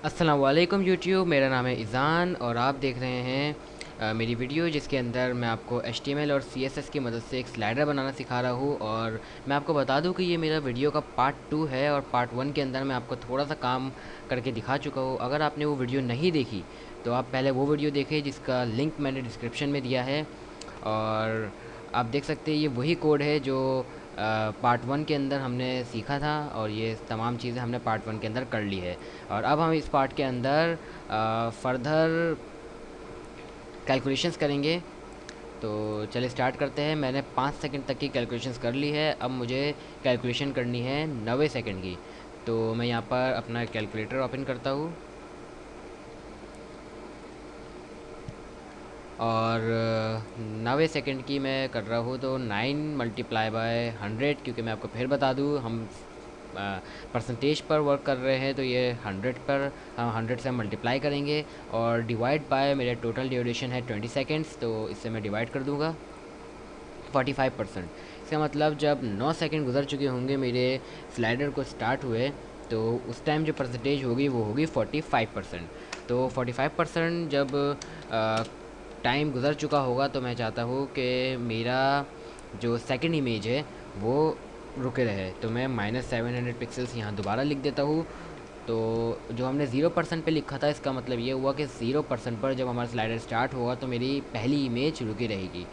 अस्सलाम वालेकुम यूट्यूब। मेरा नाम है इज़ान और आप देख रहे हैं मेरी वीडियो जिसके अंदर मैं आपको HTML और CSS की मदद से एक स्लाइडर बनाना सिखा रहा हूँ। और मैं आपको बता दूँ कि ये मेरा वीडियो का पार्ट 2 है और पार्ट 1 के अंदर मैं आपको थोड़ा सा काम करके दिखा चुका हूँ। अगर आपने वो वीडियो नहीं देखी तो आप पहले वो वीडियो देखें जिसका लिंक मैंने डिस्क्रिप्शन में दिया है। और आप देख सकते हैं ये वही कोड है जो पार्ट 1 के अंदर हमने सीखा था और ये तमाम चीज़ें हमने पार्ट 1 के अंदर कर ली है। और अब हम इस पार्ट के अंदर फर्दर कैलकुलेशंस करेंगे। तो चलिए स्टार्ट करते हैं। मैंने 5 सेकंड तक की कैलकुलेशंस कर ली है। अब मुझे कैलकुलेशन करनी है 90 सेकंड की। तो मैं यहाँ पर अपना कैलकुलेटर ओपन करता हूँ और 90 सेकंड की मैं कर रहा हूँ तो 9 मल्टीप्लाई बाय 100, क्योंकि मैं आपको फिर बता दूँ हम परसेंटेज पर वर्क कर रहे हैं तो ये 100 पर हम 100 से मल्टीप्लाई करेंगे और डिवाइड बाय मेरे टोटल ड्यूरेशन है 20 सेकेंड्स, तो इससे मैं डिवाइड कर दूँगा 45%। इसका मतलब जब 9 सेकंड गुजर चुके होंगे मेरे स्लाइडर को स्टार्ट हुए तो उस टाइम जो परसेंटेज होगी वो होगी 45%। तो 45% जब टाइम गुजर चुका होगा तो मैं चाहता हूँ कि मेरा जो सेकंड इमेज है वो रुके रहे। तो मैं -700 पिक्सल्स यहाँ दोबारा लिख देता हूँ। तो जो हमने 0% पे लिखा था इसका मतलब ये हुआ कि 0% पर जब हमारा स्लाइडर स्टार्ट होगा तो मेरी पहली इमेज रुकी रहेगी।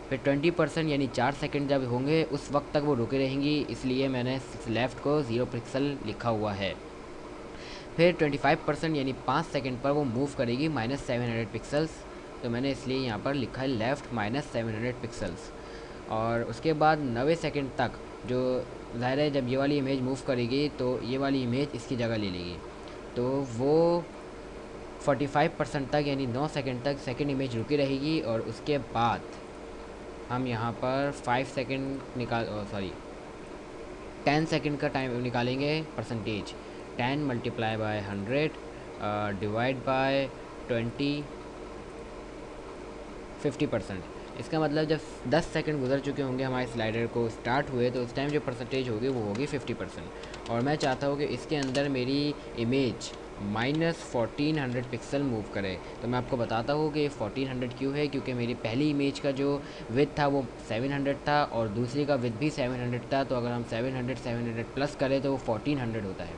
फिर 20% यानी 4 सेकंड जब होंगे उस वक्त तक वो रुकी रहेंगी, इसलिए मैंने लेफ़्ट को 0 पिक्सल लिखा हुआ है। फिर 25% यानी 5 सेकंड पर वो मूव करेगी -700 पिक्सल्स, तो मैंने इसलिए यहाँ पर लिखा है लेफ़्ट -700 पिक्सल्स। और उसके बाद 90 सेकंड तक जो ज़ाहिर है जब ये वाली इमेज मूव करेगी तो ये वाली इमेज इसकी जगह ले लेगी। तो वो 45% तक यानी 9 सेकंड तक सेकंड इमेज रुकी रहेगी और उसके बाद हम यहाँ पर 5 सेकंड निकाल सॉरी 10 सेकंड का टाइम निकालेंगे percentage. 10 multiply by 100 divide by 20 50%। इसका मतलब जब 10 सेकंड गुजर चुके होंगे हमारे स्लाइडर को स्टार्ट हुए तो उस टाइम जो परसेंटेज होगी वो होगी 50%। और मैं चाहता हूँ कि इसके अंदर मेरी इमेज -1400 पिक्सल मूव करे। तो मैं आपको बताता हूँ कि 1400 क्यों है, क्योंकि मेरी पहली इमेज का जो विथ था वो 700 था और दूसरी का विथ भी 700 था। तो अगर हम 700 प्लस करें तो वो 1400 होता है,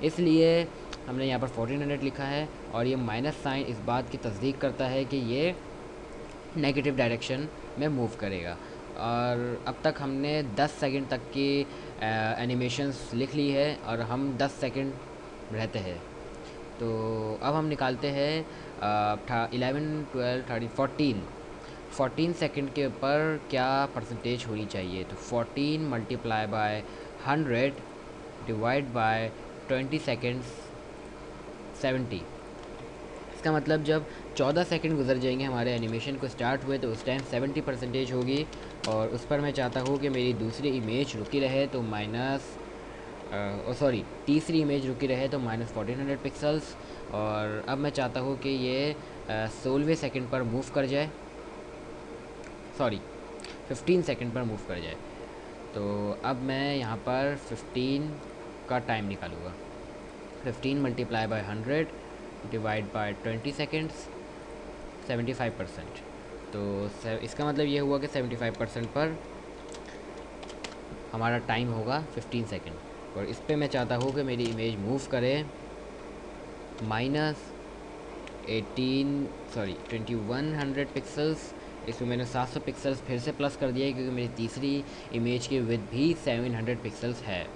इसलिए हमने यहाँ पर 1400 लिखा है। और ये माइनस साइन इस बात की तस्दीक करता है कि ये नेगेटिव डायरेक्शन में मूव करेगा। और अब तक हमने 10 सेकंड तक की एनिमेशंस लिख ली है और हम 10 सेकंड रहते हैं। तो अब हम निकालते हैं 11 12 13 14 सेकंड के ऊपर क्या परसेंटेज होनी चाहिए। तो 14 multiply by 100 divide by 20 seconds 70। इसका मतलब जब 14 सेकंड गुजर जाएंगे हमारे एनिमेशन को स्टार्ट हुए तो उस टाइम 70% होगी। और उस पर मैं चाहता हूँ कि मेरी दूसरी इमेज रुकी रहे तो तीसरी इमेज रुकी रहे तो -1400 पिक्सल्स। और अब मैं चाहता हूँ कि ये 16वें सेकंड पर मूव कर जाए, सॉरी 15 सेकंड पर मूव कर जाए। तो अब मैं यहाँ पर 15 का टाइम निकालूँगा। 15 multiply by 100 divide by 20 seconds 75%। तो इसका मतलब ये हुआ कि 75% पर हमारा टाइम होगा 15 सेकेंड। और इस पर मैं चाहता हूँ कि मेरी इमेज मूव करे -2100 पिक्सल्स। इसमें मैंने 700 पिक्सल्स फिर से प्लस कर दिया है क्योंकि मेरी तीसरी इमेज की विड्थ भी 700 पिक्सल्स है।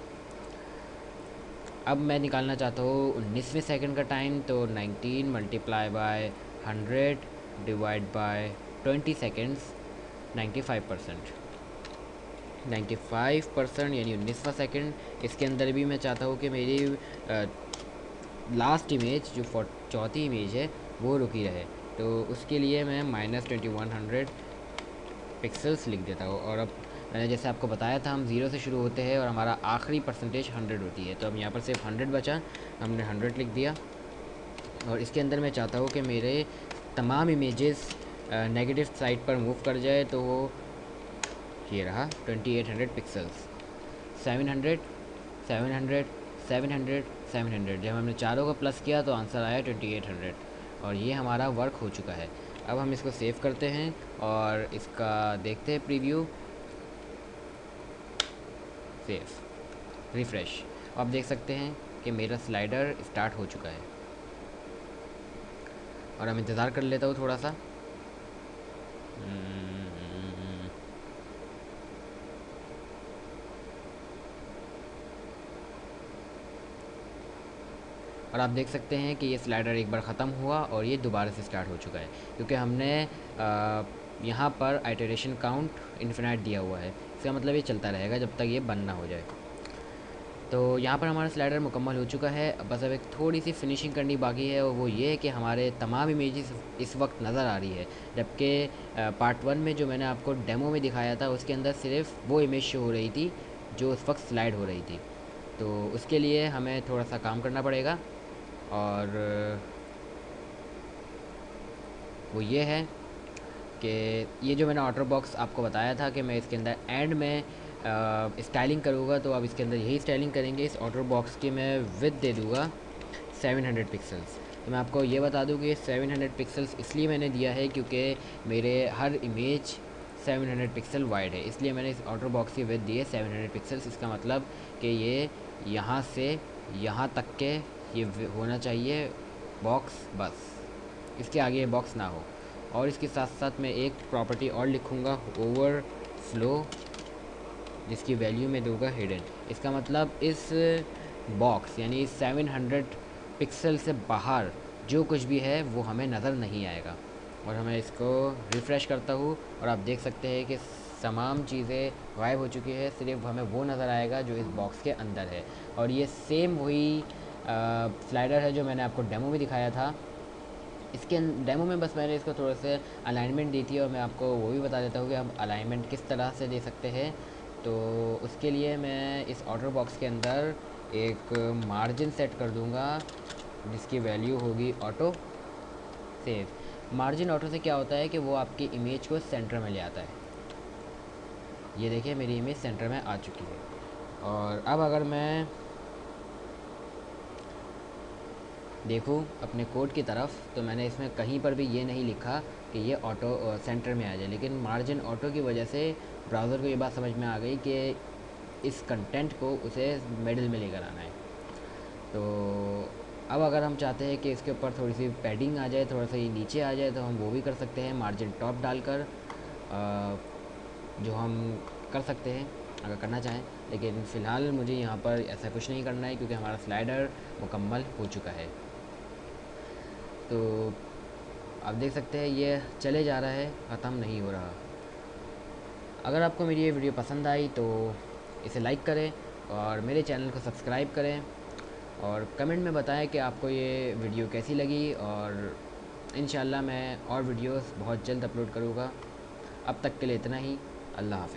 अब मैं निकालना चाहता हूँ 19वें सेकंड का टाइम। तो 19 multiply by 100 divide by 20 seconds 95%। 95% यानी 19वां सेकंड। इसके अंदर भी मैं चाहता हूँ कि मेरी लास्ट इमेज जो चौथी इमेज है वो रुकी रहे। तो उसके लिए मैं -2100 पिक्सल्स लिख देता हूँ। और अब मैंने जैसे आपको बताया था हम 0 से शुरू होते हैं और हमारा आखिरी परसेंटेज 100 होती है। तो अब यहाँ पर सिर्फ 100 बचा, हमने 100 लिख दिया। और इसके अंदर मैं चाहता हूँ कि मेरे तमाम इमेजेस नेगेटिव साइड पर मूव कर जाए। तो वो ये रहा 2800 पिक्सल्स। 700 700 700 700। जब हमने चारों को प्लस किया तो आंसर आया 2800 और ये हमारा वर्क हो चुका है। अब हम इसको सेव करते हैं और इसका देखते हैं प्रीव्यू। Save, refresh. आप देख सकते हैं कि मेरा स्लाइडर स्टार्ट हो चुका है और हम इंतज़ार कर लेता हूँ थोड़ा सा। और आप देख सकते हैं कि ये स्लाइडर एक बार ख़त्म हुआ और ये दोबारा से स्टार्ट हो चुका है, क्योंकि हमने यहाँ पर आइटरेशन काउंट इन्फिनाइट दिया हुआ है। इसका मतलब ये चलता रहेगा जब तक ये बंद ना हो जाए। तो यहाँ पर हमारा स्लाइडर मुकम्मल हो चुका है। बस अब एक थोड़ी सी फिनिशिंग करनी बाकी है और वो ये है कि हमारे तमाम इमेजेस इस वक्त नज़र आ रही है, जबकि पार्ट 1 में जो मैंने आपको डेमो में दिखाया था उसके अंदर सिर्फ वो इमेज शो हो रही थी जो उस वक्त स्लाइड हो रही थी। तो उसके लिए हमें थोड़ा सा काम करना पड़ेगा और वो ये है कि ये जो मैंने ऑटर बॉक्स आपको बताया था कि मैं इसके अंदर एंड में स्टाइलिंग करूँगा, तो अब इसके अंदर यही स्टाइलिंग करेंगे। इस ऑटर बॉक्स की मैं विड्थ दे दूँगा 700 पिक्सल्स। तो मैं आपको ये बता दूँ कि 700 पिक्सल्स इसलिए मैंने दिया है क्योंकि मेरे हर इमेज 700 पिक्सल वाइड है, इसलिए मैंने इस ऑटर बॉक्स की विड्थ दी है 700 पिक्सल्स। इसका मतलब कि ये यहाँ से यहाँ तक के ये होना चाहिए बॉक्स, बस इसके आगे ये बॉक्स ना हो। और इसके साथ साथ मैं एक प्रॉपर्टी और लिखूँगा, ओवरफ्लो, जिसकी वैल्यू में दूंगा हिडन। इसका मतलब इस बॉक्स यानी इस 700 पिक्सल से बाहर जो कुछ भी है वो हमें नज़र नहीं आएगा। और हमें इसको रिफ़्रेश करता हूँ और आप देख सकते हैं कि तमाम चीज़ें गायब हो चुकी है, सिर्फ हमें वो नज़र आएगा जो इस बॉक्स के अंदर है। और ये सेम वही स्लाइडर है जो मैंने आपको डेमो में दिखाया था। इसके डेमो में बस मैंने इसको थोड़ा सा अलाइनमेंट दी थी और मैं आपको वो भी बता देता हूँ कि हम अलाइनमेंट किस तरह से दे सकते हैं। तो उसके लिए मैं इस ऑर्डर बॉक्स के अंदर एक मार्जिन सेट कर दूँगा जिसकी वैल्यू होगी ऑटो सेव। मार्जिन ऑटो से क्या होता है कि वो आपकी इमेज को सेंटर में ले आता है। ये देखिए मेरी इमेज सेंटर में आ चुकी है। और अब अगर मैं देखूँ अपने कोड की तरफ तो मैंने इसमें कहीं पर भी ये नहीं लिखा कि ये ऑटो सेंटर में आ जाए, लेकिन मार्जिन ऑटो की वजह से ब्राउज़र को ये बात समझ में आ गई कि इस कंटेंट को उसे मिडिल में लेकर आना है। तो अब अगर हम चाहते हैं कि इसके ऊपर थोड़ी सी पैडिंग आ जाए, थोड़ा सा ये नीचे आ जाए, तो हम वो भी कर सकते हैं मार्जिन टॉप डालकर, जो हम कर सकते हैं अगर करना चाहें। लेकिन फ़िलहाल मुझे यहाँ पर ऐसा कुछ नहीं करना है क्योंकि हमारा स्लाइडर मुकम्मल हो चुका है। तो आप देख सकते हैं ये चले जा रहा है, ख़त्म नहीं हो रहा। अगर आपको मेरी ये वीडियो पसंद आई तो इसे लाइक करें और मेरे चैनल को सब्सक्राइब करें और कमेंट में बताएं कि आपको ये वीडियो कैसी लगी। और इंशाल्लाह मैं और वीडियोस बहुत जल्द अपलोड करूँगा। अब तक के लिए इतना ही। अल्लाह हाफ़िज़।